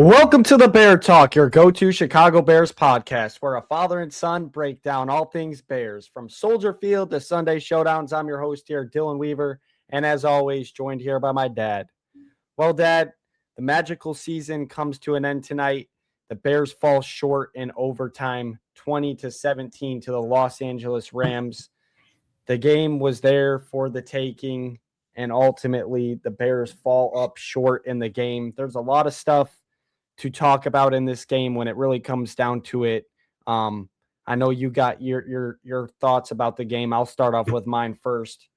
Welcome to the Bear Talk, your go-to Chicago Bears podcast, where a father and son break down all things Bears, from Soldier Field to Sunday Showdowns. I'm your host here, Dylan Weaver, and as always, joined here by my dad. Well, Dad, the magical season comes to an end tonight. The Bears fall short in overtime, 20-17 to the Los Angeles Rams. The game was there for the taking, and ultimately the Bears fall up short in the game. There's a lot of stuff to talk about in this game when it really comes down to it. I know you got your thoughts about the game. I'll start off with mine first.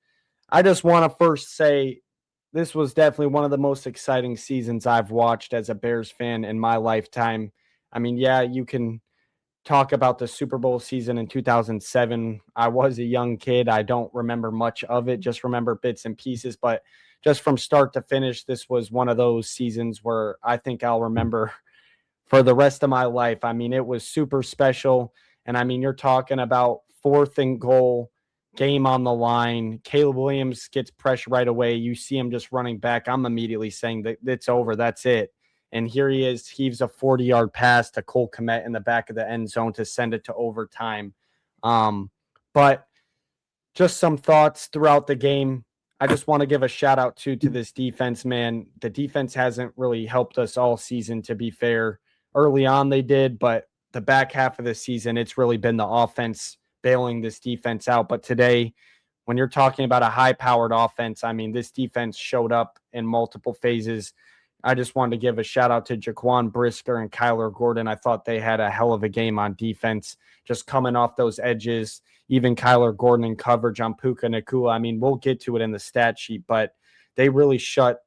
I just want to first say this was definitely one of the most exciting seasons I've watched as a Bears fan in my lifetime. I mean, yeah, you can talk about the Super Bowl season in 2007. I was a young kid. I don't remember much of it, just remember bits and pieces, but just from start to finish, this was one of those seasons where I think I'll remember for the rest of my life. I mean, it was super special. And I mean, you're talking about 4th and goal, game on the line. Caleb Williams gets pressure right away. You see him just running back. I'm immediately saying that it's over. That's it. And here he is, heaves a 40-yard pass to Cole Kmet in the back of the end zone to send it to overtime. But just some thoughts throughout the game. I just want to give a shout out to this defense, man. The defense hasn't really helped us all season, to be fair. Early on they did, but the back half of the season, it's really been the offense bailing this defense out. But today, when you're talking about a high-powered offense, I mean, this defense showed up in multiple phases. I just wanted to give a shout out to Jaquan Brisker and Kyler Gordon. I thought they had a hell of a game on defense, just coming off those edges. Even Kyler Gordon in coverage on Puka Nacua. I mean, we'll get to it in the stat sheet, but they really shut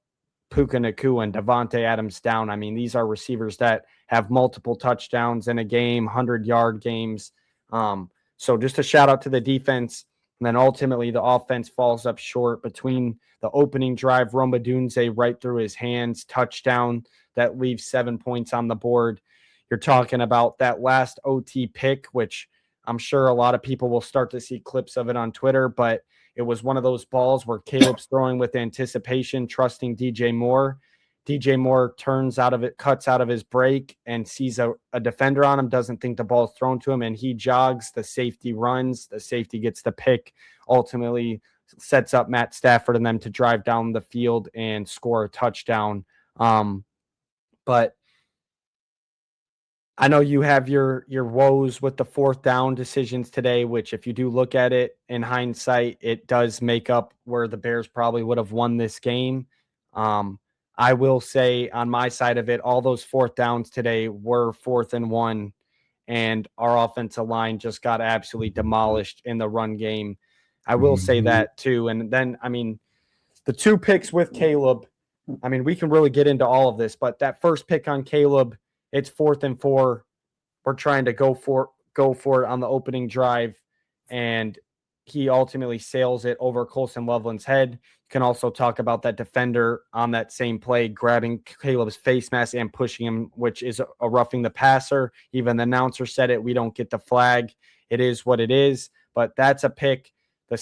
Puka Nacua and Devontae Adams down. I mean, these are receivers that have multiple touchdowns in a game, 100-yard games. So just a shout out to the defense. And then ultimately the offense falls up short between the opening drive, Roma Dunze right through his hands, touchdown that leaves 7 points on the board. You're talking about that last OT pick, which I'm sure a lot of people will start to see clips of it on Twitter, but it was one of those balls where Caleb's throwing with anticipation, trusting DJ Moore. DJ Moore turns out of it, cuts out of his break, and sees a defender on him, doesn't think the ball's thrown to him, and he jogs. The safety runs. The safety gets the pick, ultimately sets up Matt Stafford and them to drive down the field and score a touchdown. But I know you have your woes with the 4th down decisions today, which if you do look at it in hindsight, it does make up where the Bears probably would have won this game. I will say on my side of it, all those 4th downs today were 4th and 1, and our offensive line just got absolutely demolished in the run game. I will say that too. And then, I mean, the 2 picks with Caleb, I mean, we can really get into all of this, but that first pick on Caleb, it's 4th and 4. We're trying to go for it on the opening drive, and he ultimately sails it over Colson Loveland's head. You can also talk about that defender on that same play, grabbing Caleb's face mask and pushing him, which is a roughing the passer. Even the announcer said it. We don't get the flag. It is what it is, but that's a pick. The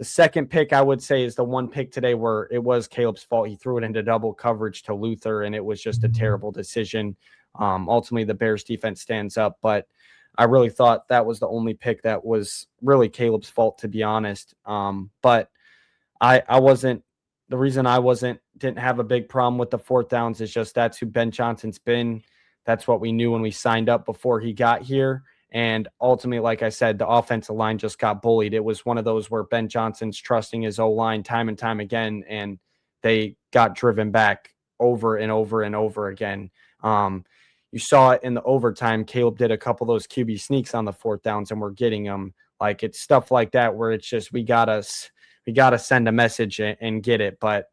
second pick, I would say, is the one pick today where it was Caleb's fault. He threw it into double coverage to Luther, and it was just a terrible decision. Ultimately, the Bears defense stands up, but I really thought that was the only pick that was really Caleb's fault, to be honest. But I wasn't – the reason I didn't have a big problem with the 4th downs is just that's who Ben Johnson's been. That's what we knew when we signed up before he got here. And ultimately, like I said, the offensive line just got bullied. It was one of those where Ben Johnson's trusting his O-line time and time again, and they got driven back over and over and over again. You saw it in the overtime. Caleb did a couple of those QB sneaks on the 4th downs, and we're getting them. Like, it's stuff like that where it's just we gotta send a message and get it. But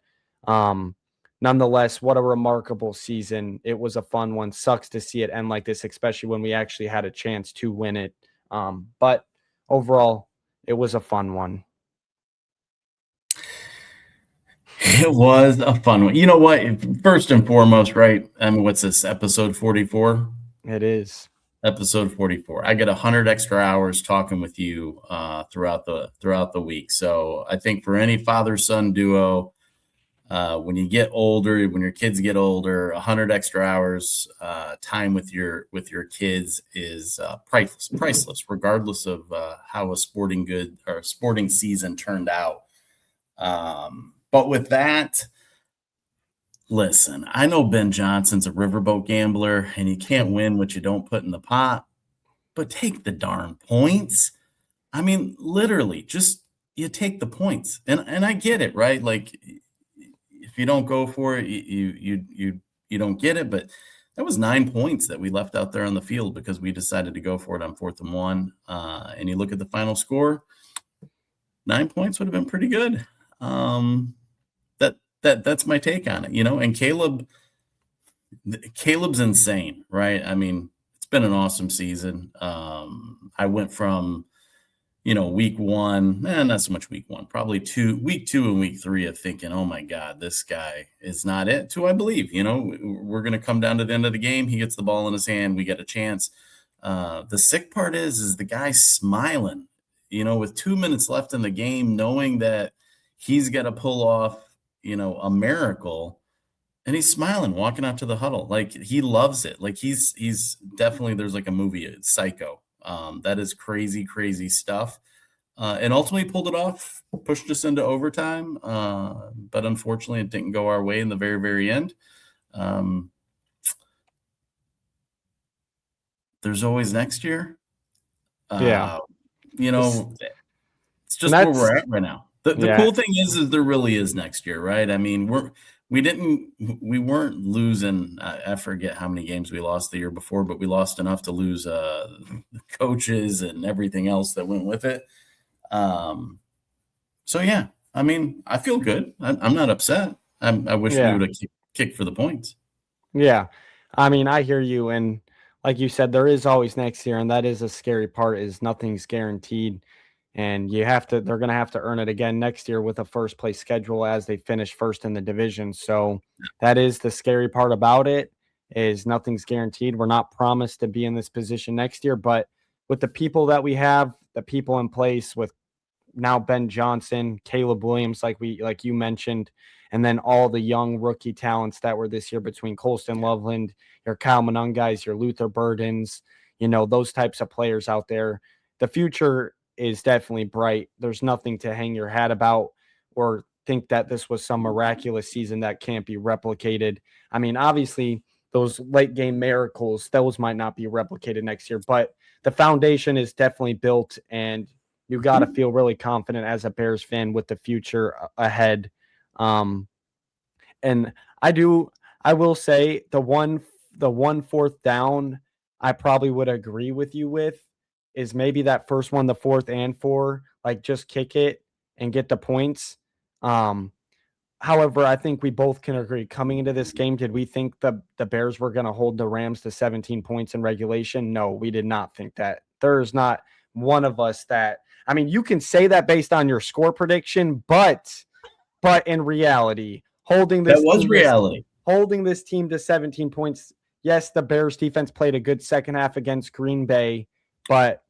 nonetheless, what a remarkable season. It was a fun one. Sucks to see it end like this, especially when we actually had a chance to win it. But overall, it was a fun one. It was a fun one. You know what? First and foremost, right? I mean, what's this, episode 44? It is. Episode 44. I get 100 extra hours talking with you throughout the week. So I think for any father-son duo, When you get older, when your kids get older, 100 extra hours time with your kids is priceless, regardless of how a sporting season turned out. But with that, listen, I know Ben Johnson's a riverboat gambler, and you can't win what you don't put in the pot. But take the darn points. I mean, literally, just you take the points, and I get it, right? Like, if you don't go for it, you don't get it. But that was 9 points that we left out there on the field because we decided to go for it on 4th and 1. And you look at the final score, 9 points would have been pretty good. That's my take on it, And Caleb's insane, right? I mean, it's been an awesome season. I went from week 1, not so much week 1, probably week 2 and week 3 of thinking, oh my God, this guy is not it, to I believe, we're going to come down to the end of the game. He gets the ball in his hand. We get a chance. The sick part is the guy smiling, with 2 minutes left in the game, knowing that he's got to pull off, a miracle. And he's smiling, walking out to the huddle. Like, he loves it. Like, he's definitely, there's like a movie, Psycho. That is crazy, crazy stuff. And ultimately pulled it off, pushed us into overtime. But unfortunately, it didn't go our way in the very, very end. There's always next year. Yeah. It's just where we're at right now. The cool thing is there really is next year, right? I mean, we weren't losing. I forget how many games we lost the year before, but we lost enough to lose the coaches and everything else that went with it. So yeah, I mean, I feel good. I'm not upset. I wish we would have kicked for the points. Yeah, I mean, I hear you, and like you said, there is always next year, and that is a scary part. Is nothing's guaranteed. And they're going to have to earn it again next year with a first place schedule as they finish first in the division. So that is the scary part about it, is nothing's guaranteed. We're not promised to be in this position next year, but with the people that we have, the people in place with now Ben Johnson, Caleb Williams, like you mentioned, and then all the young rookie talents that were this year between Colston Loveland, your Kyle Manung guys, your Luther Burdens, those types of players out there. The future is definitely bright. There's nothing to hang your hat about or think that this was some miraculous season that can't be replicated. I mean, obviously, those late game miracles, those might not be replicated next year, but the foundation is definitely built, and you got to feel really confident as a Bears fan with the future ahead. And I will say the one 4th down I probably would agree with you with is maybe that first one, the 4th and 4, like just kick it and get the points. However, I think we both can agree coming into this game, did we think the Bears were going to hold the Rams to 17 points in regulation? No, we did not think that. There's not one of us that, I mean, you can say that based on your score prediction, but in reality, holding this team to 17 points. Yes, the Bears defense played a good second half against Green Bay, but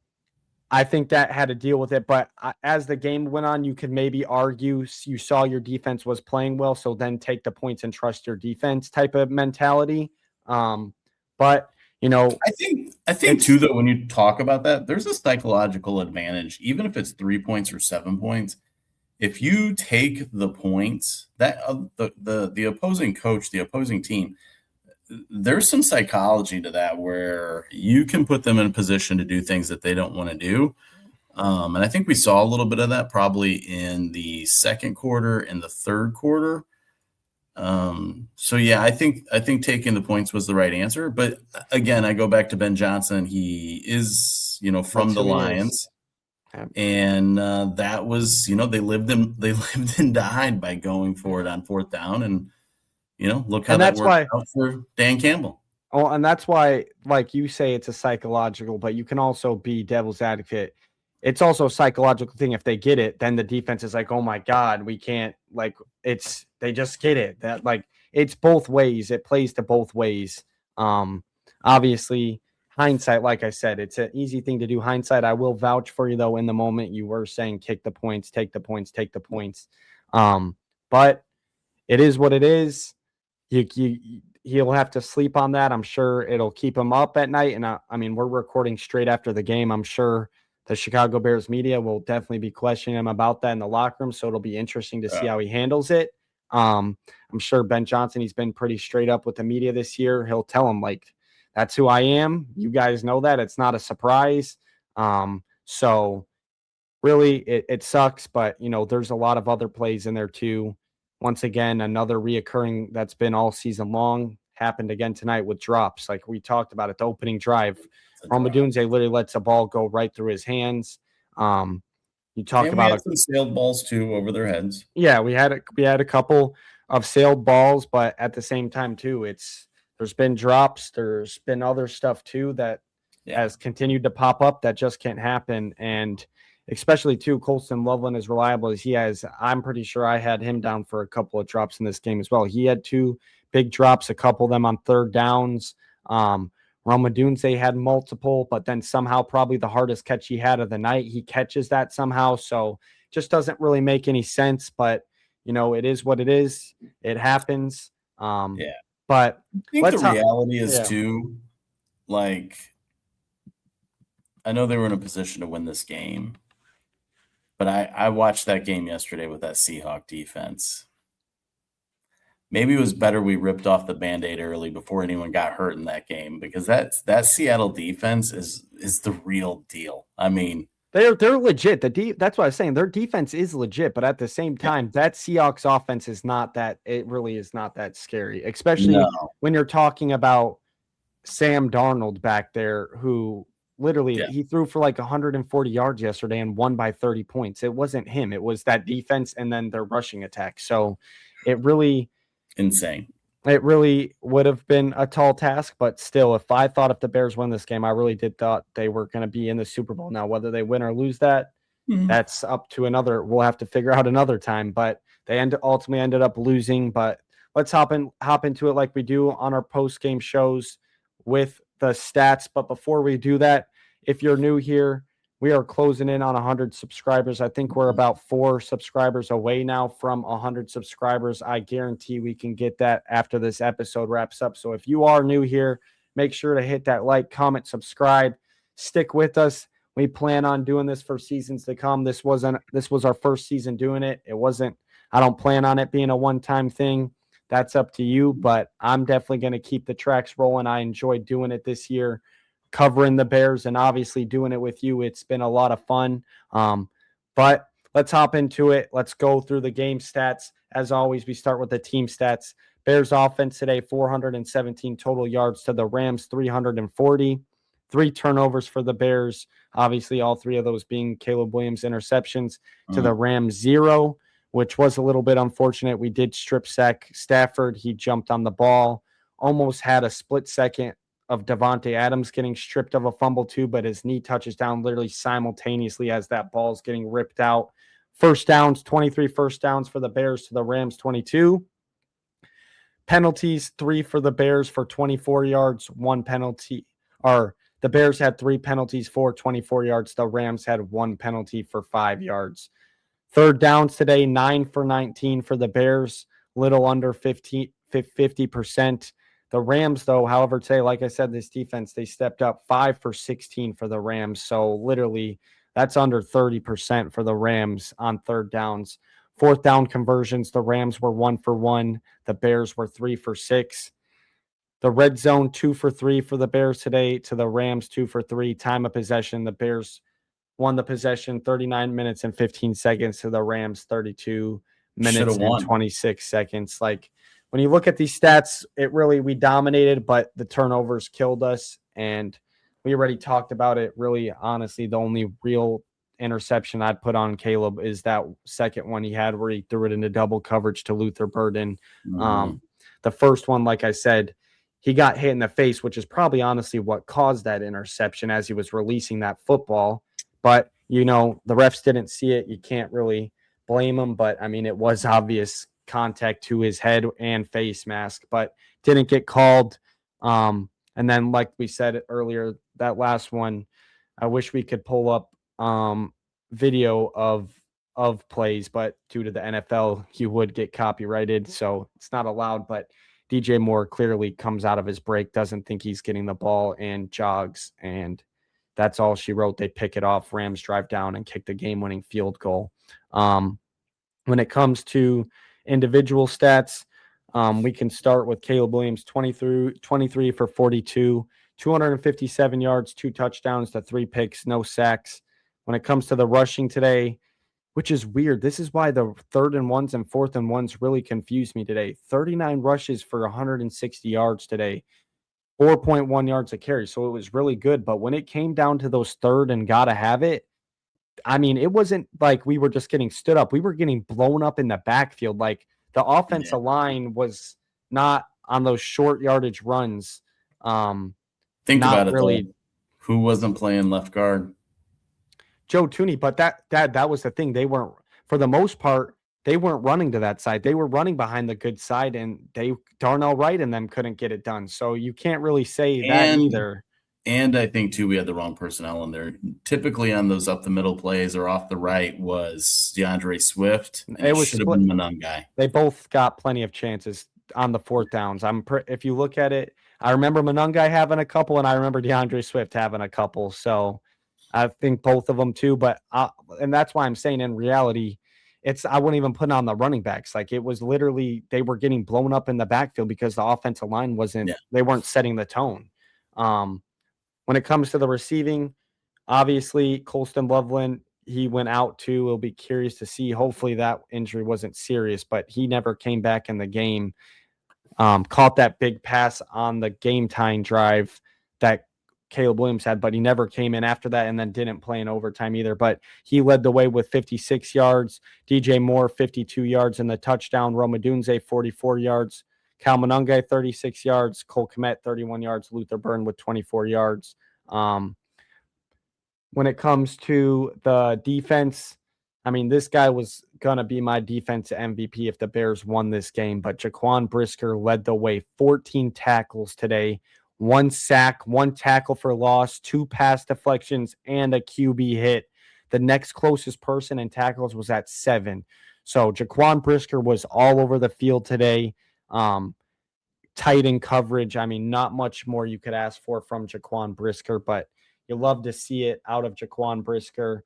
I think that had to deal with it. But as the game went on, you could maybe argue you saw your defense was playing well, so then take the points and trust your defense type of mentality. But I think too, though, when you talk about that, there's a psychological advantage, even if it's 3 points or 7 points. If you take the points, that the opposing coach, the opposing team, there's some psychology to that where you can put them in a position to do things that they don't want to do. And I think we saw a little bit of that probably in the second quarter and the third quarter. So yeah, I think taking the points was the right answer. But again, I go back to Ben Johnson. He is, from the Lions. And that was, they lived and died by going for it on 4th down. And, look how that worked out for Dan Campbell. Oh, and that's why, like you say, it's a psychological, but you can also be devil's advocate. It's also a psychological thing. If they get it, then the defense is like, oh my God, we can't, they just get it. That, it's both ways. It plays to both ways. Obviously, hindsight, like I said, it's an easy thing to do. Hindsight, I will vouch for you, though, in the moment you were saying kick the points, take the points, take the points. But it is what it is. He'll have to sleep on that. I'm sure it'll keep him up at night. And I mean, we're recording straight after the game. I'm sure the Chicago Bears media will definitely be questioning him about that in the locker room. So it'll be interesting to see how he handles it. I'm sure Ben Johnson, he's been pretty straight up with the media this year. He'll tell him, like, that's who I am. You guys know that. It's not a surprise. So really, it sucks, but, there's a lot of other plays in there too. Once again, another reoccurring that's been all season long happened again tonight with drops. Like we talked about at the opening drive, Romadunze literally lets a ball go right through his hands. You talk about had some sailed balls too over their heads. Yeah, we had a couple of sailed balls, but at the same time too, there's been drops, there's been other stuff too that has continued to pop up that just can't happen. And especially too, Colston Loveland, as reliable as he has, I'm pretty sure I had him down for a couple of drops in this game as well. He had 2 big drops, a couple of them on third downs. Romadunze had multiple, but then somehow probably the hardest catch he had of the night, he catches that somehow. So just doesn't really make any sense, but it is what it is. It happens. But I think the reality is too, like, I know they were in a position to win this game, but I watched that game yesterday with that Seahawk defense. Maybe it was better we ripped off the Band-Aid early before anyone got hurt in that game, because that Seattle defense is the real deal. I mean, they're legit. That's what I was saying. Their defense is legit, but at the same time, that Seahawks offense is not that. It really is not that scary, especially when you're talking about Sam Darnold back there, who literally he threw for like 140 yards yesterday and won by 30 points. It wasn't him. It was that defense and then their rushing attack. So it really insane. It really would have been a tall task, but still, if the Bears win this game, I really did thought they were going to be in the Super Bowl. Now, whether they win or lose that, that's up to we'll have to figure out another time, but they ultimately ended up losing. But let's hop into it like we do on our post-game shows with the stats. But before we do that, if you're new here, we are closing in on 100 subscribers. I think we're about 4 subscribers away now from 100 subscribers. I guarantee we can get that after this episode wraps up. So if you are new here, make sure to hit that like, comment, subscribe, stick with us. We plan on doing this for seasons to come. This was our first season doing it. I don't plan on it being a one-time thing. That's up to you, but I'm definitely going to keep the tracks rolling. I enjoyed doing it this year, covering the Bears, and obviously doing it with you. It's been a lot of fun. But let's hop into it. Let's go through the game stats. As always, we start with the team stats. Bears offense today, 417 total yards to the Rams, 340. 3 turnovers for the Bears. Obviously, all 3 of those being Caleb Williams interceptions. To the Rams, 0, which was a little bit unfortunate. We did strip sack Stafford. He jumped on the ball. Almost had a split second of Devontae Adams getting stripped of a fumble too, but his knee touches down literally simultaneously as that ball's getting ripped out. First downs, 23 first downs for the Bears to the Rams, 22. Penalties, 3 for the Bears for 24 yards, 1 penalty. The Bears had 3 penalties for 24 yards. The Rams had 1 penalty for 5 yards. Third downs today, 9 for 19 for the Bears, little under 50%. The Rams, though, however, today, like I said, this defense, they stepped up 5 for 16 for the Rams. So literally, that's under 30% for the Rams on third downs. Fourth down conversions, the Rams were 1 for 1. The Bears were 3 for 6. The red zone, 2 for 3 for the Bears today. To the Rams, 2 for 3. Time of possession, the Bears won the possession 39 minutes and 15 seconds to the Rams 32 minutes and 26 seconds. Like, when you look at these stats, we dominated, but the turnovers killed us. And we already talked about it. Really, honestly, the only real interception I'd put on Caleb is that second one he had where he threw it into double coverage to Luther Burden. The first one, like I said, he got hit in the face, which is probably honestly what caused that interception as he was releasing that football. But, the refs didn't see it. You can't really blame them. But, I mean, it was obvious contact to his head and face mask, but didn't get called. And then, like we said earlier, that last one, I wish we could pull up video of of plays, but due to the NFL, you would get copyrighted, so it's not allowed. But DJ Moore clearly comes out of his break, doesn't think he's getting the ball, and jogs, and that's all she wrote. They pick it off. Rams drive down and kick the game-winning field goal. When it comes to individual stats, we can start with Caleb Williams, 23 for 42, 257 yards, 2 touchdowns to 3 picks, no sacks. When it comes to the rushing today, which is weird. This is why the 3rd and 1s and 4th and 1s really confused me today. 39 rushes for 160 yards today, 4.1 yards a carry. So it was really good. But when it came down to those 3rd and gotta have it, I mean, it wasn't like we were just getting stood up. We were getting blown up in the backfield. Like the offensive line was not on those short yardage runs. Think not about it, really. though. Who wasn't playing left guard? Joe Tooney, but that was the thing. They weren't, for the most part, they weren't running to that side. They were running behind the good side, and Darnell Wright and them couldn't get it done. So you can't really say that either. And I think, too, we had the wrong personnel in there. Typically on those up the middle plays or off the right was DeAndre Swift. And it should have been Monangai. They both got plenty of chances on the 4th downs. If you look at it, I remember Monangai having a couple, and I remember DeAndre Swift having a couple. So I think both of them too. But and that's why I'm saying in reality, I wouldn't even put on the running backs. Like it was literally they were getting blown up in the backfield because the offensive line wasn't. Yeah. They weren't setting the tone. When it comes to the receiving, obviously, Colston Loveland, he went out too. We'll be curious to see. Hopefully that injury wasn't serious, but he never came back in the game. Caught that big pass on the game-tying drive that Caleb Williams had, but he never came in after that and then didn't play in overtime either. But he led the way with 56 yards. DJ Moore, 52 yards in the touchdown. Roma Dunze, 44 yards. Cal Monangai, 36 yards. Cole Kmet, 31 yards. Luther Burn with 24 yards. When it comes to the defense, I mean, this guy was going to be my defense MVP if the Bears won this game, but Jaquan Brisker led the way, 14 tackles today, 1 sack, 1 tackle for loss, 2 pass deflections, and a QB hit. The next closest person in tackles was at 7. So Jaquan Brisker was all over the field today. Tight in coverage. I mean, not much more you could ask for from Jaquan Brisker, but you love to see it out of Jaquan Brisker.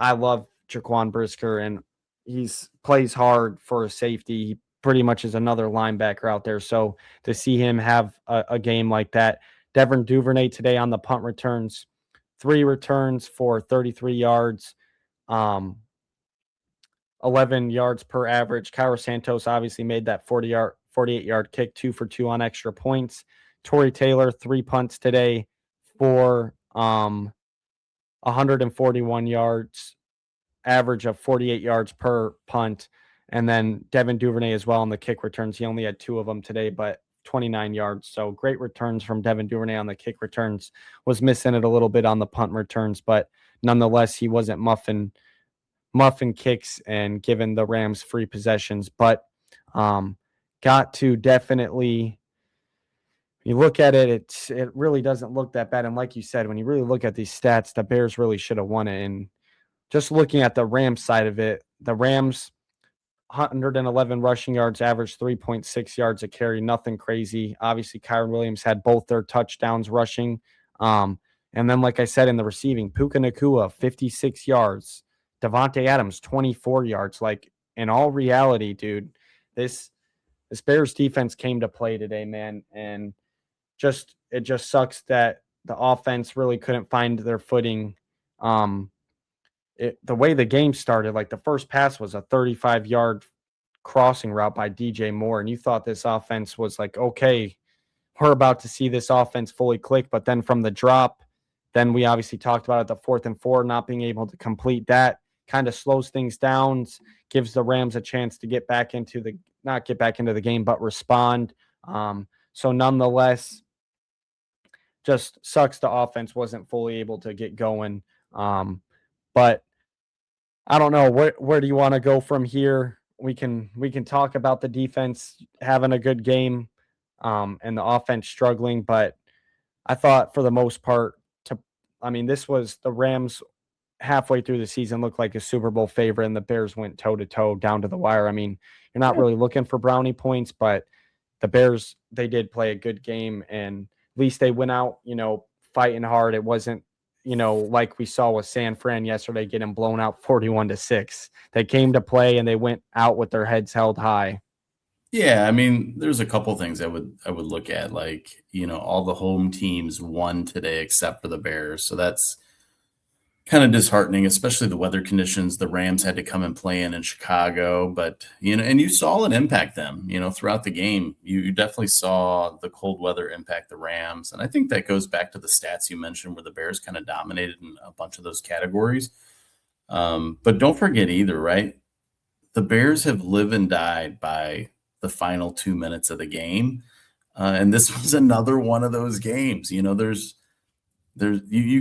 I love Jaquan Brisker, and he's plays hard for a safety. He pretty much is another linebacker out there. So to see him have a game like that, Devin Duvernay today on the punt returns, 3 returns for 33 yards, 11 yards per average. Cairo Santos obviously made that 48-yard kick, 2 for 2 on extra points. Torrey Taylor, 3 punts today for 141 yards, average of 48 yards per punt. And then Devin Duvernay as well on the kick returns. He only had 2 of them today, but 29 yards. So great returns from Devin Duvernay on the kick returns. Was missing it a little bit on the punt returns, but nonetheless, he wasn't muffing kicks and giving the Rams free possessions. But got to definitely, you look at it, it really doesn't look that bad. And like you said, when you really look at these stats, the Bears really should have won it. And just looking at the Rams side of it, the Rams 111 rushing yards, average 3.6 yards a carry, nothing crazy. Obviously, Kyron Williams had both their touchdowns rushing. And then, like I said, in the receiving, Puka Nacua, 56 yards. Devontae Adams, 24 yards. Like, in all reality, dude, this Bears defense came to play today, man. And it just sucks that the offense really couldn't find their footing. The way the game started, like the first pass was a 35-yard crossing route by DJ Moore, and you thought this offense was like, okay, we're about to see this offense fully click. But then from the drop, then we obviously talked about it, the 4th and 4, not being able to complete that kind of slows things down, gives the Rams a chance to not get back into the game, but respond. So nonetheless, just sucks the offense wasn't fully able to get going. But I don't know, where do you want to go from here? We can talk about the defense having a good game, and the offense struggling, but I thought for the most part, this was the Rams halfway through the season looked like a Super Bowl favorite, and the Bears went toe to toe down to the wire. I mean, you're not really looking for brownie points, but the Bears, they did play a good game, and at least they went out, fighting hard. It wasn't, like we saw with San Fran yesterday, getting blown out 41-6. They came to play and they went out with their heads held high. Yeah, I mean, there's a couple things I would look at, like, all the home teams won today except for the Bears. So that's kind of disheartening, especially the weather conditions. The Rams had to come and play in Chicago, but and you saw it impact them, throughout the game. You definitely saw the cold weather impact the Rams. And I think that goes back to the stats you mentioned where the Bears kind of dominated in a bunch of those categories. But don't forget either, right? The Bears have lived and died by the final 2 minutes of the game. And this was another one of those games. You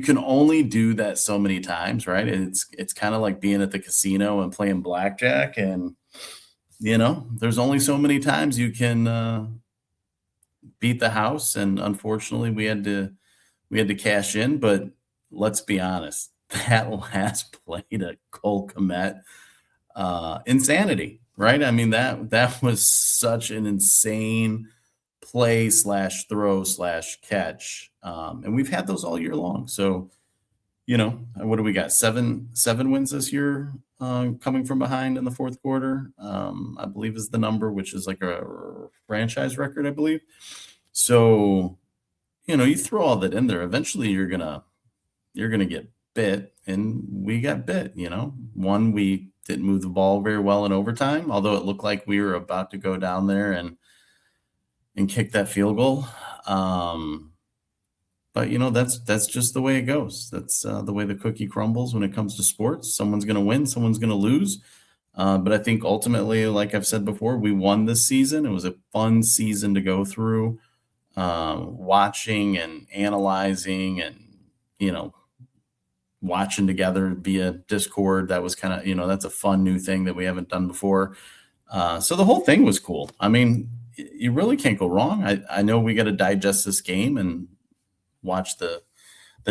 can only do that so many times, right? It's kind of like being at the casino and playing blackjack, and there's only so many times you can beat the house. And unfortunately, we had to cash in. But let's be honest, that last play to Cole Kmet, insanity, right? I mean, that was such an insane play / throw / catch. And we've had those all year long. So, what do we got? Seven wins this year, coming from behind in the fourth quarter, I believe is the number, which is like a franchise record, I believe. So, you throw all that in there, eventually you're gonna get bit, and we got bit. One, we didn't move the ball very well in overtime, although it looked like we were about to go down there and kick that field goal. But that's just the way it goes. That's the way the cookie crumbles when it comes to sports. Someone's going to win, someone's going to lose. But I think ultimately, like I've said before, we won this season. It was a fun season to go through, watching and analyzing and, watching together via Discord. That was kind of, that's a fun new thing that we haven't done before. So the whole thing was cool. I mean, you really can't go wrong. I know we got to digest this game and watch the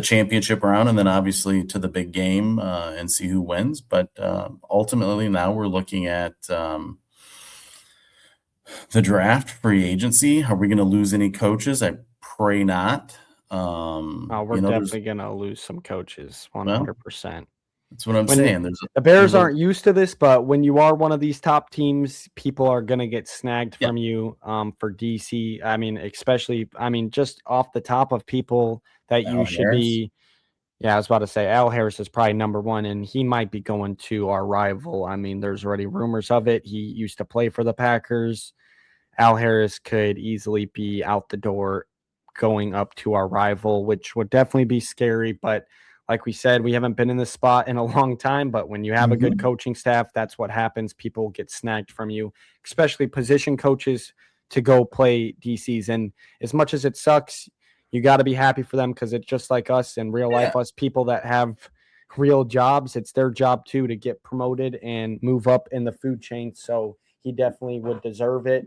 championship round, and then obviously to the big game, and see who wins. But ultimately now we're looking at the draft, free agency. Are we going to lose any coaches? I pray not. We're definitely going to lose some coaches, 100%. That's what I'm saying. The Bears aren't used to this, but when you are one of these top teams, people are going to get snagged from you, for DC. I mean, especially, just off the top of people that you should be. Yeah, I was about to say Al Harris is probably number one, and he might be going to our rival. I mean, there's already rumors of it. He used to play for the Packers. Al Harris could easily be out the door going up to our rival, which would definitely be scary. But like we said, we haven't been in this spot in a long time, but when you have a good coaching staff, that's what happens. People get snagged from you, especially position coaches, to go play DCs. And as much as it sucks, you got to be happy for them, because it's just like us in real life, us people that have real jobs. It's their job too to get promoted and move up in the food chain. So he definitely would deserve it.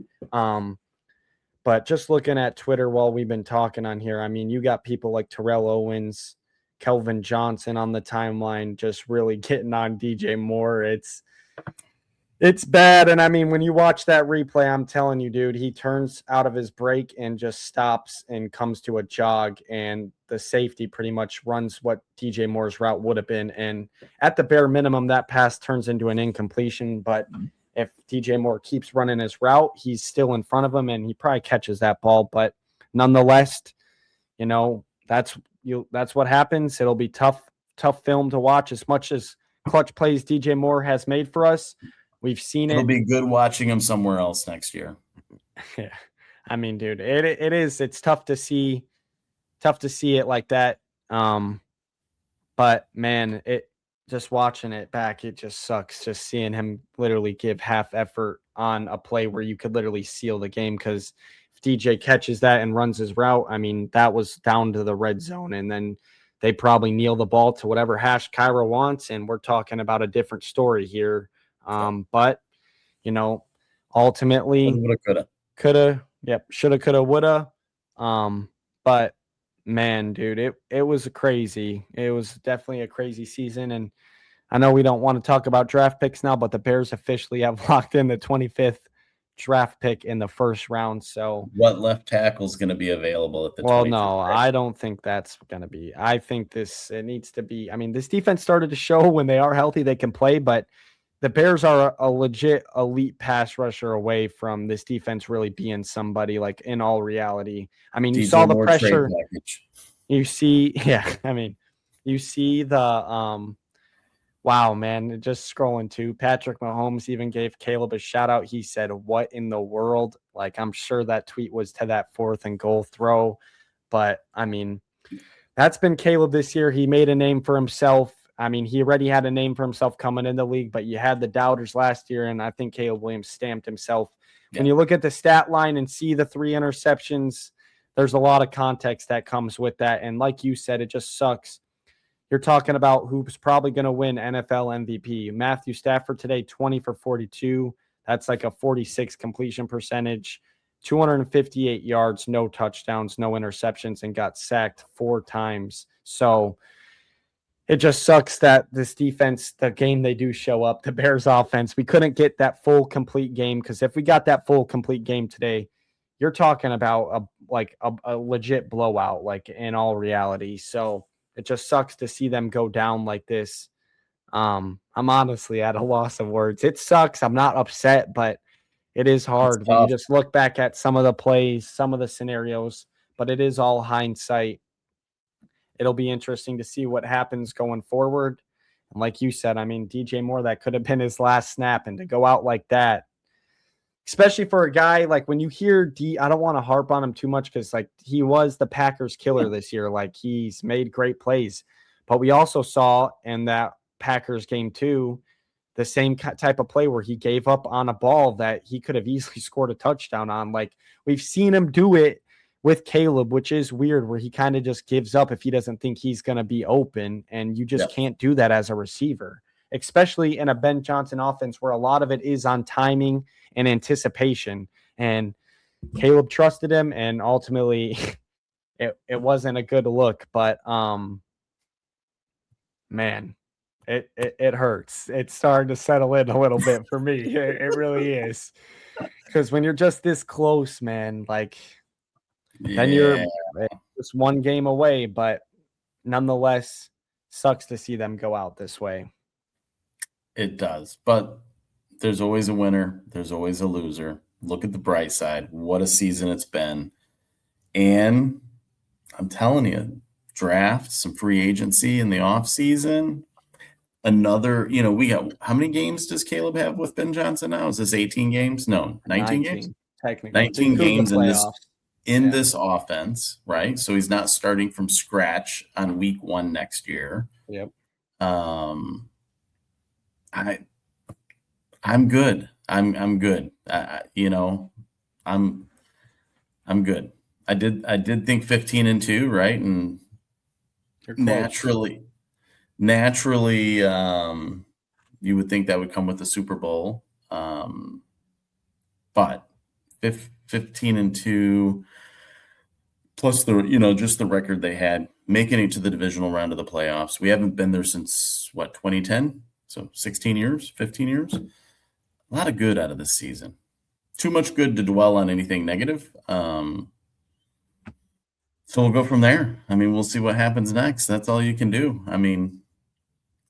But just looking at Twitter while we've been talking on here, I mean, you got people like Terrell Owens, Kelvin Johnson on the timeline, just really getting on DJ Moore. It's bad. And I mean, when you watch that replay, I'm telling you, dude, he turns out of his break and just stops and comes to a jog, and the safety pretty much runs what DJ Moore's route would have been. And at the bare minimum, that pass turns into an incompletion. But if DJ Moore keeps running his route, he's still in front of him, and he probably catches that ball. But nonetheless, that's what happens. It'll be tough film to watch. As much as clutch plays DJ Moore has made for us, we've seen it. It'll be good watching him somewhere else next year. Yeah. I mean, dude, it is. It's tough to see it like that. But man, just watching it back, it just sucks just seeing him literally give half effort on a play where you could literally seal the game. Because if DJ catches that and runs his route, I mean, that was down to the red zone, and then they probably kneel the ball to whatever hash Kyra wants, and we're talking about a different story here. But ultimately, Woulda, coulda. Shoulda, coulda, woulda. But Man, dude, it was crazy. It was definitely a crazy season, and I know we don't want to talk about draft picks now, but the Bears officially have locked in the 25th draft pick in the first round. So, what left tackle is going to be available at the well, 25th no, pick? I don't think that's going to be. I think it needs to be. I mean, this defense started to show when they are healthy, they can play, but the Bears are a legit elite pass rusher away from this defense really being somebody like in all reality. I mean, you saw DJ the Moore trade pressure. package. You see, yeah, I mean, you see wow, man, just scrolling too. Patrick Mahomes even gave Caleb a shout out. He said, "What in the world?" Like, I'm sure that tweet was to that 4th and goal throw, but I mean, that's been Caleb this year. He made a name for himself. I mean, he already had a name for himself coming in the league, but you had the doubters last year, and I think Caleb Williams stamped himself. When you look at the stat line and see the 3 interceptions, there's a lot of context that comes with that. And like you said, it just sucks. You're talking about who's probably going to win NFL MVP. Matthew Stafford today, 20 for 42. That's like a 46 completion percentage, 258 yards, no touchdowns, no interceptions, and got sacked 4 times. So it just sucks that this defense, the game they do show up, the Bears offense, we couldn't get that full complete game, because if we got that full complete game today, you're talking about a legit blowout, like in all reality. So it just sucks to see them go down like this. I'm honestly at a loss of words. It sucks. I'm not upset, but it is hard when you just look back at some of the plays, some of the scenarios, but it is all hindsight. It'll be interesting to see what happens going forward. And like you said, I mean, DJ Moore, that could have been his last snap, and to go out like that, especially for a guy like when you hear I don't want to harp on him too much, because like he was the Packers killer this year. Like, he's made great plays, but we also saw in that Packers game too, the same type of play where he gave up on a ball that he could have easily scored a touchdown on. Like, we've seen him do it with Caleb, which is weird, where he kind of just gives up if he doesn't think he's going to be open. And you just can't do that as a receiver, especially in a Ben Johnson offense where a lot of it is on timing and anticipation. And Caleb trusted him, and ultimately it wasn't a good look, but man, it hurts. It's starting to settle in a little bit for me. It really is. Because when you're just this close, man, like then you're just one game away, but nonetheless, sucks to see them go out this way. It does, but there's always a winner. There's always a loser. Look at the bright side. What a season it's been. And I'm telling you, draft, some free agency in the offseason. Another, we got, how many games does Caleb have with Ben Johnson now? Is this 18 games? No, 19 games? Technically. 19 games in this offense, right? So he's not starting from scratch on week 1 next year. Yep. I'm good. I'm good. I'm good. I did think 15-2, right? And naturally, you would think that would come with the Super Bowl. But 15-2 plus just the record they had, making it to the divisional round of the playoffs. We haven't been there since 2010. So 16 years, 15 years. A lot of good out of this season. Too much good to dwell on anything negative. So we'll go from there. I mean, we'll see what happens next. That's all you can do. I mean,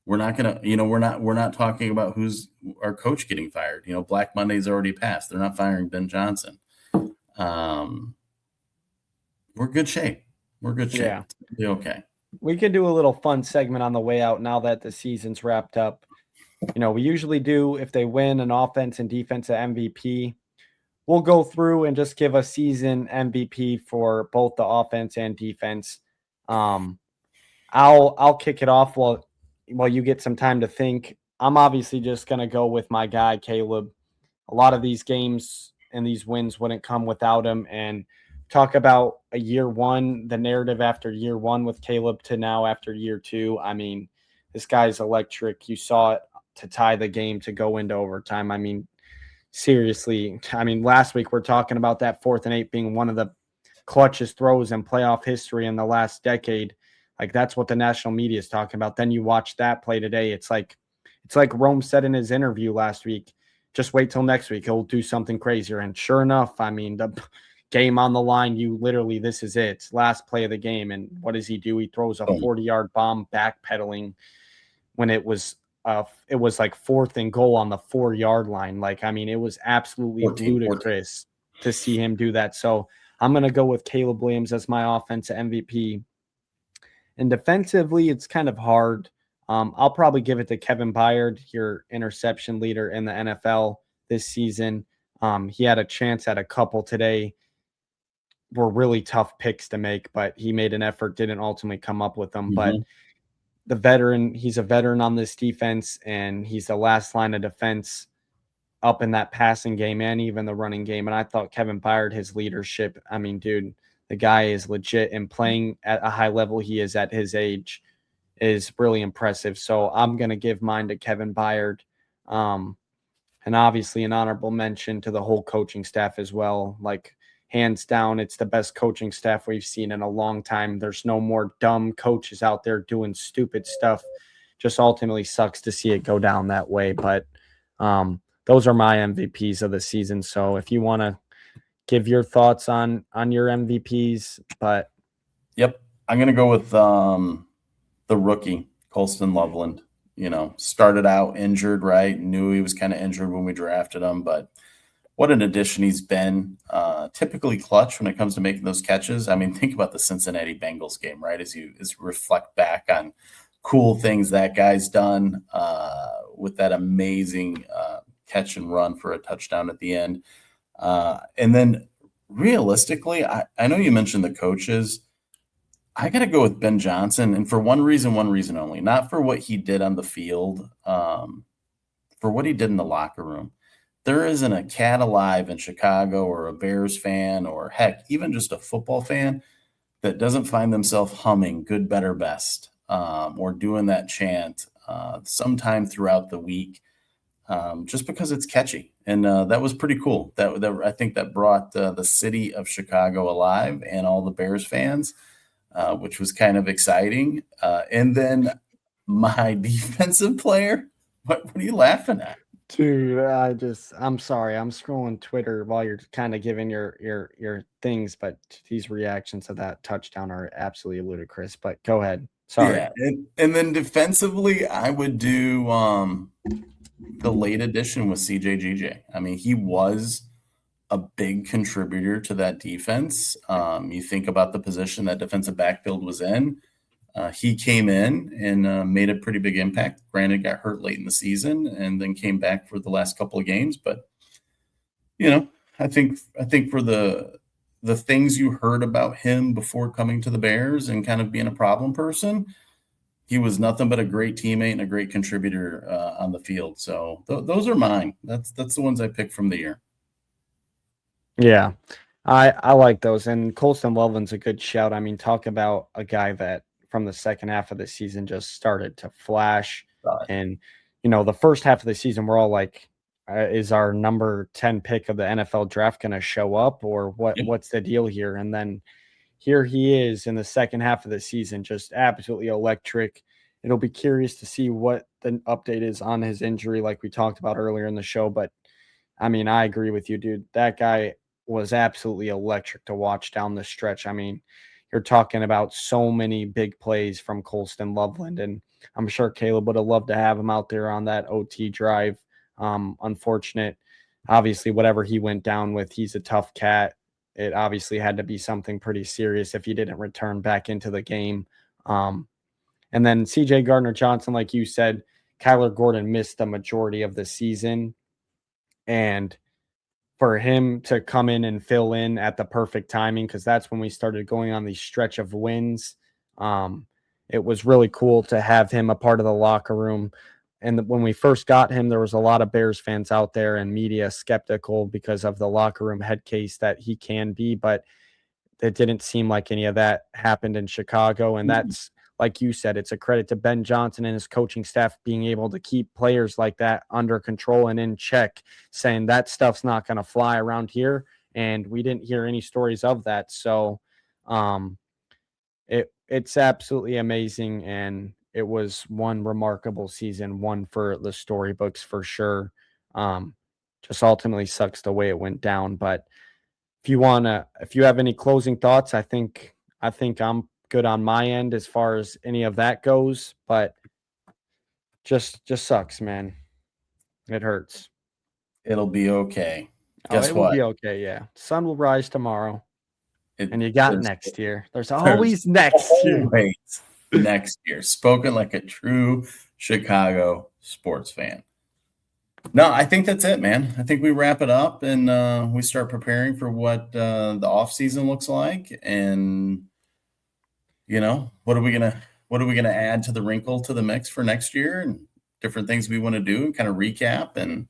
we're not gonna, we're not talking about who's our coach getting fired. Black Monday's already passed. They're not firing Ben Johnson. We're good shape. Yeah. Be okay. We could do a little fun segment on the way out now that the season's wrapped up. We usually do, if they win an offense and defensive MVP, we'll go through and just give a season MVP for both the offense and defense. I'll kick it off while you get some time to think. I'm obviously just going to go with my guy, Caleb. A lot of these games and these wins wouldn't come without him. And talk about a year 1, the narrative after year 1 with Caleb to now after year 2. I mean, this guy's electric. You saw it to tie the game to go into overtime. I mean, seriously. I mean, last week we're talking about that 4th and 8 being one of the clutchest throws in playoff history in the last decade. Like, that's what the national media is talking about. Then you watch that play today. It's like Rome said in his interview last week, just wait till next week. He'll do something crazier. And sure enough, I mean, the game on the line, this is it. Last play of the game. And what does he do? He throws a 40-yard bomb backpedaling when it was like 4th and goal on the 4-yard line. Like, I mean, it was absolutely ludicrous to see him do that. So I'm going to go with Caleb Williams as my offensive MVP. And defensively, it's kind of hard. I'll probably give it to Kevin Byard, your interception leader in the NFL this season. He had a chance at a couple today. Were really tough picks to make, but he made an effort, didn't ultimately come up with them. But he's a veteran on this defense, and he's the last line of defense up in that passing game and even the running game. And I thought Kevin Byard, his leadership, I mean, dude, the guy is legit, and playing at a high level he is at his age is really impressive. So I'm going to give mine to Kevin Byard. And obviously an honorable mention to the whole coaching staff as well. Like, hands down, it's the best coaching staff we've seen in a long time. There's no more dumb coaches out there doing stupid stuff. Just ultimately sucks to see it go down that way. But those are my MVPs of the season. So if you want to give your thoughts on your MVPs, but yep, I'm going to go with the rookie, Colston Loveland. Started out injured, right? Knew he was kind of injured when we drafted him, but what an addition he's been. Typically clutch when it comes to making those catches. I mean, think about the Cincinnati Bengals game, right? As you reflect back on cool things that guy's done with that amazing catch and run for a touchdown at the end. And then realistically, I know you mentioned the coaches. I got to go with Ben Johnson, and for one reason only, not for what he did on the field, for what he did in the locker room. There isn't a cat alive in Chicago or a Bears fan or, heck, even just a football fan that doesn't find themselves humming good, better, best or doing that chant sometime throughout the week just because it's catchy. And that was pretty cool. That I think that brought the city of Chicago alive and all the Bears fans, which was kind of exciting. And then my defensive player, what are you laughing at? Dude, I'm sorry. I'm scrolling Twitter while you're kind of giving your things, but these reactions to that touchdown are absolutely ludicrous. But go ahead. Sorry. Yeah, and then defensively, I would do the late addition with CJGJ. I mean, he was a big contributor to that defense. You think about the position that defensive backfield was in. He came in and made a pretty big impact. Granted, got hurt late in the season and then came back for the last couple of games. But, I think for the things you heard about him before coming to the Bears and kind of being a problem person, he was nothing but a great teammate and a great contributor on the field. So those are mine. That's the ones I picked from the year. Yeah, I like those. And Colston Loveland's a good shout. I mean, talk about a guy that from the second half of the season just started to flash. And, the first half of the season, we're all like, is our number 10 pick of the NFL draft going to show up, or what's the deal here? And then here he is in the second half of the season, just absolutely electric. It'll be curious to see what the update is on his injury, like we talked about earlier in the show. But I mean, I agree with you, dude. That guy was absolutely electric to watch down the stretch. I mean, you're talking about so many big plays from Colston Loveland, and I'm sure Caleb would have loved to have him out there on that OT drive. Unfortunate. Obviously, whatever he went down with, he's a tough cat. It obviously had to be something pretty serious if he didn't return back into the game. And then CJ Gardner-Johnson, like you said, Kyler Gordon missed the majority of the season. And for him to come in and fill in at the perfect timing, because that's when we started going on these stretch of wins. It was really cool to have him a part of the locker room. And when we first got him, there was a lot of Bears fans out there and media skeptical because of the locker room head case that he can be, but it didn't seem like any of that happened in Chicago. And that's, like you said, it's a credit to Ben Johnson and his coaching staff being able to keep players like that under control and in check, saying that stuff's not going to fly around here. and we didn't hear any stories of that. So it's absolutely amazing, and it was one remarkable season, one for the storybooks for sure. Just ultimately sucks the way it went down. But if you have any closing thoughts, I think I'm good on my end as far as any of that goes. But just sucks, man. It hurts. It'll be okay. Oh, Guess it will what? be okay. Yeah, sun will rise tomorrow, It and you got there's next year. There's there's always next year. always next year. Spoken like a true Chicago sports fan. No, I think that's it, man. I think we wrap it up and we start preparing for what the off season looks like, and what are we gonna add to the wrinkle to the mix for next year, and different things we want to do, and kind of recap, and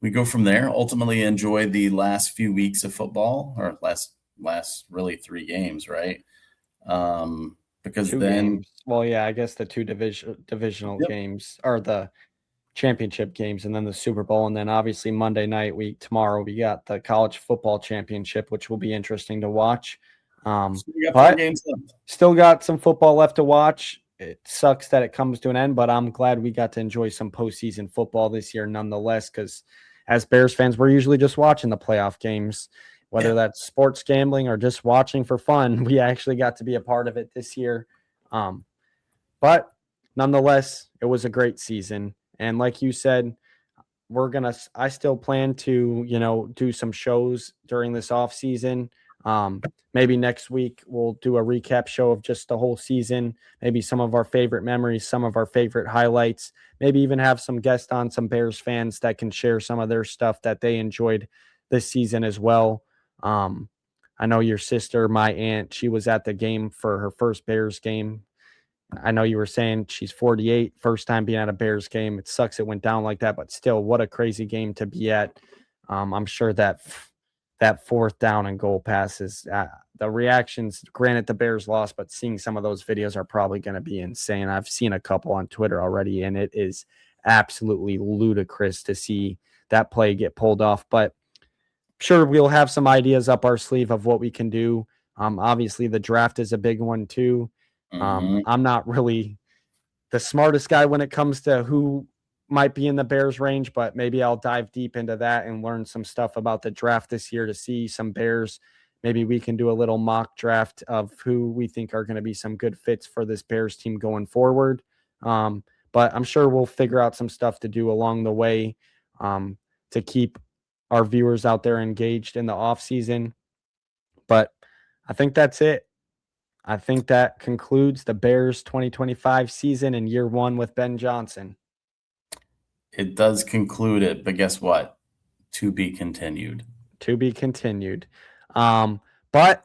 we go from there. Ultimately, enjoy the last few weeks of football, or last really 3 games, right? Because Two then, games. Well, yeah, I guess the two divisional yep, games are the championship games, and then the Super Bowl, and then obviously Monday night tomorrow we got the college football championship, which will be interesting to watch. so we got 4 games But left. still got some football left to watch. It sucks that it comes to an end, but I'm glad we got to enjoy some postseason football this year nonetheless, because as Bears fans, we're usually just watching the playoff games, whether Yeah, that's sports gambling or just watching for fun. We actually got to be a part of it this year. Um, but nonetheless, it was a great season. And like you said, I still plan to, do some shows during this off season. Maybe next week we'll do a recap show of just the whole season, maybe some of our favorite memories, some of our favorite highlights, maybe even have some guests on, some Bears fans that can share some of their stuff that they enjoyed this season as well. Um, I know your sister, my aunt, she was at the game for her first Bears game. I know you were saying she's 48, first time being at a Bears game. It sucks it went down like that, but still, what a crazy game to be at. I'm sure that fourth down and goal passes, the reactions. Granted, the Bears lost, but seeing some of those videos are probably going to be insane. I've seen a couple on Twitter already, and it is absolutely ludicrous to see that play get pulled off. But sure, we'll have some ideas up our sleeve of what we can do. Obviously, the draft is a big one too. mhm. I'm not really the smartest guy when it comes to who might be in the Bears range, but maybe I'll dive deep into that and learn some stuff about the draft this year to see some Bears. Maybe we can do a little mock draft of who we think are going to be some good fits for this Bears team going forward. But I'm sure we'll figure out some stuff to do along the way to keep our viewers out there engaged in the off season. But I think that's it. I think that concludes the Bears 2025 season in year one with Ben Johnson. It does conclude it, but guess what? To be continued. To be continued. But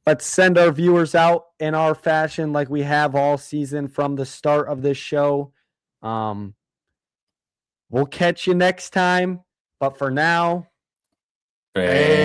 let's send our viewers out in our fashion like we have all season from the start of this show. We'll catch you next time. But for now, Bears.